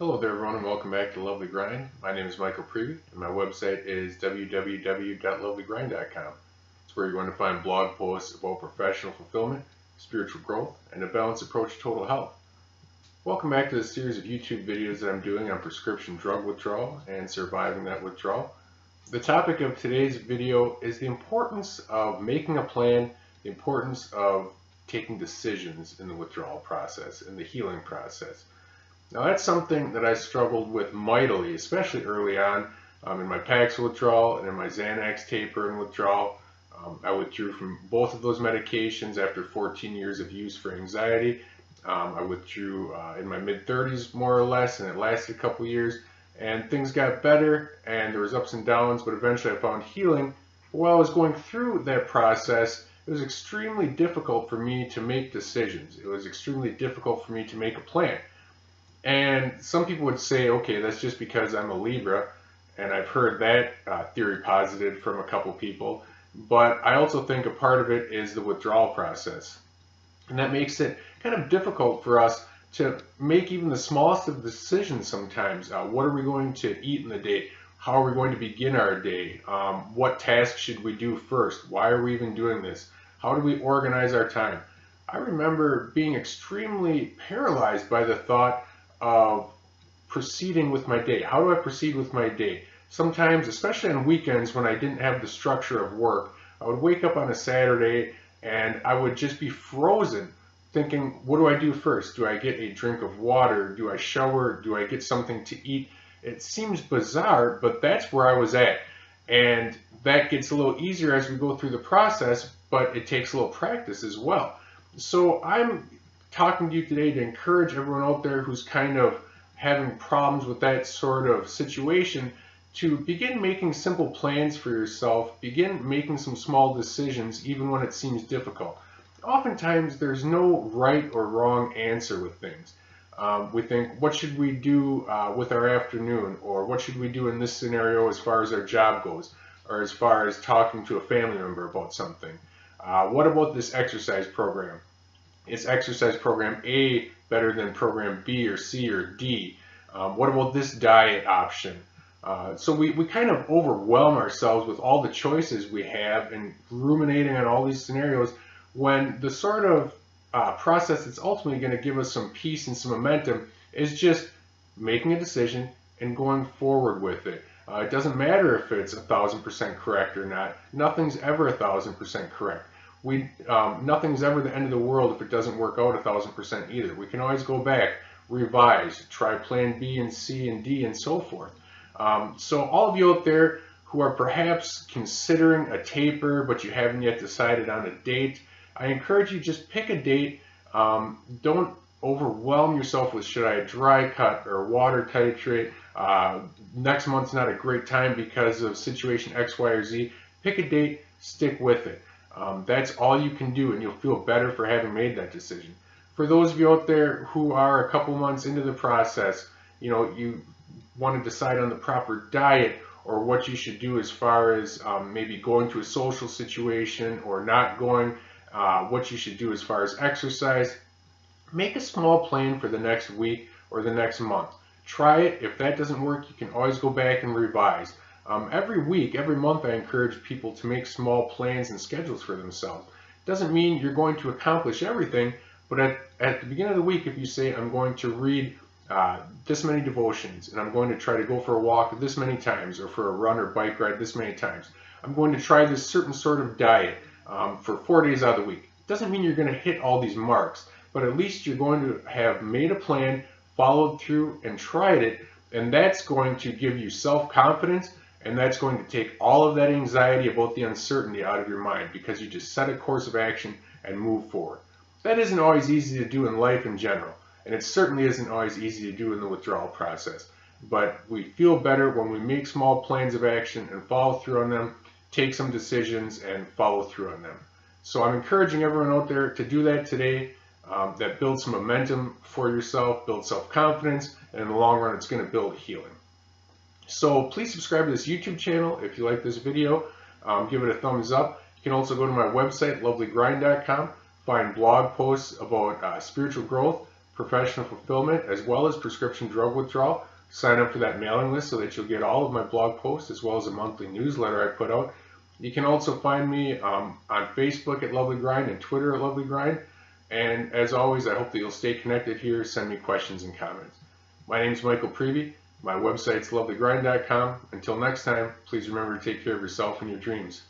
Hello there everyone and welcome back to Lovely Grind. My name is Michael Prevey and my website is www.lovelygrind.com. It's where you're going to find blog posts about professional fulfillment, spiritual growth, and a balanced approach to total health. Welcome back to the series of YouTube videos that I'm doing on prescription drug withdrawal and surviving that withdrawal. The topic of today's video is the importance of making a plan, the importance of taking decisions in the withdrawal process, in the healing process. Now that's something that I struggled with mightily, especially early on in my Pax withdrawal and in my Xanax taper and withdrawal. I withdrew from both of those medications after 14 years of use for anxiety. I withdrew in my mid-30s more or less, and it lasted a couple years, and things got better and there was ups and downs, but eventually I found healing. While I was going through that process, it was extremely difficult for me to make decisions. It was extremely difficult for me to make a plan. And some people would say, okay, that's just because I'm a Libra, and I've heard that theory posited from a couple people, but I also think a part of it is the withdrawal process. And that makes it kind of difficult for us to make even the smallest of decisions sometimes. What are we going to eat in the day? How are we going to begin our day? What tasks should we do first? Why are we even doing this? How do we organize our time? I remember being extremely paralyzed by the thought of proceeding with my day. How do I proceed with my day? Sometimes, especially on weekends when I didn't have the structure of work, I would wake up on a Saturday and I would just be frozen thinking, what do I do first? Do I get a drink of water? Do I shower? Do I get something to eat? It seems bizarre, but that's where I was at. And that gets a little easier as we go through the process, but it takes a little practice as well. So I'm talking to you today to encourage everyone out there who's kind of having problems with that sort of situation to begin making simple plans for yourself, begin making some small decisions even when it seems difficult. Oftentimes there's no right or wrong answer with things. We think, what should we do with our afternoon, or what should we do in this scenario as far as our job goes, or as far as talking to a family member about something. What about this exercise program? Is exercise program A better than program B or C or D? What about this diet option? So we kind of overwhelm ourselves with all the choices we have and ruminating on all these scenarios, when the sort of process that's ultimately going to give us some peace and some momentum is just making a decision and going forward with it. It doesn't matter if it's 1,000% correct or not. Nothing's ever 1,000% correct. Nothing's ever the end of the world if it doesn't work out 1,000% either. We can always go back, revise, try plan B and C and D and so forth. So all of you out there who are perhaps considering a taper but you haven't yet decided on a date, I encourage you, just pick a date. Don't overwhelm yourself with, should I dry cut or water titrate? Next month's not a great time because of situation X, Y, or Z. Pick a date, stick with it. That's all you can do, and you'll feel better for having made that decision. For those of you out there who are a couple months into the process, you want to decide on the proper diet or what you should do as far as maybe going to a social situation or not going, what you should do as far as exercise, make a small plan for the next week or the next month. Try it. If that doesn't work, you can always go back and revise. Every week, every month, I encourage people to make small plans and schedules for themselves. Doesn't mean you're going to accomplish everything, but at the beginning of the week, if you say, I'm going to read this many devotions, and I'm going to try to go for a walk this many times, or for a run or bike ride this many times. I'm going to try this certain sort of diet for 4 days out of the week. Doesn't mean you're going to hit all these marks, but at least you're going to have made a plan, followed through, and tried it, and that's going to give you self-confidence. And that's going to take all of that anxiety about the uncertainty out of your mind, because you just set a course of action and move forward. That isn't always easy to do in life in general, and it certainly isn't always easy to do in the withdrawal process. But we feel better when we make small plans of action and follow through on them, take some decisions and follow through on them. So I'm encouraging everyone out there to do that today. That builds some momentum for yourself, builds self-confidence, and in the long run it's going to build healing. So please subscribe to this YouTube channel if you like this video. Give it a thumbs up. You can also go to my website, lovelygrind.com, find blog posts about spiritual growth, professional fulfillment as well as prescription drug withdrawal, sign up for that mailing list so that you'll get all of my blog posts as well as a monthly newsletter I put out. You can also find me on Facebook at Lovely Grind and Twitter at Lovely Grind. And as always, I hope that you'll stay connected here. Send me questions and comments. My name is Michael Prevey. My website's lovelygrind.com. Until next time, please remember to take care of yourself and your dreams.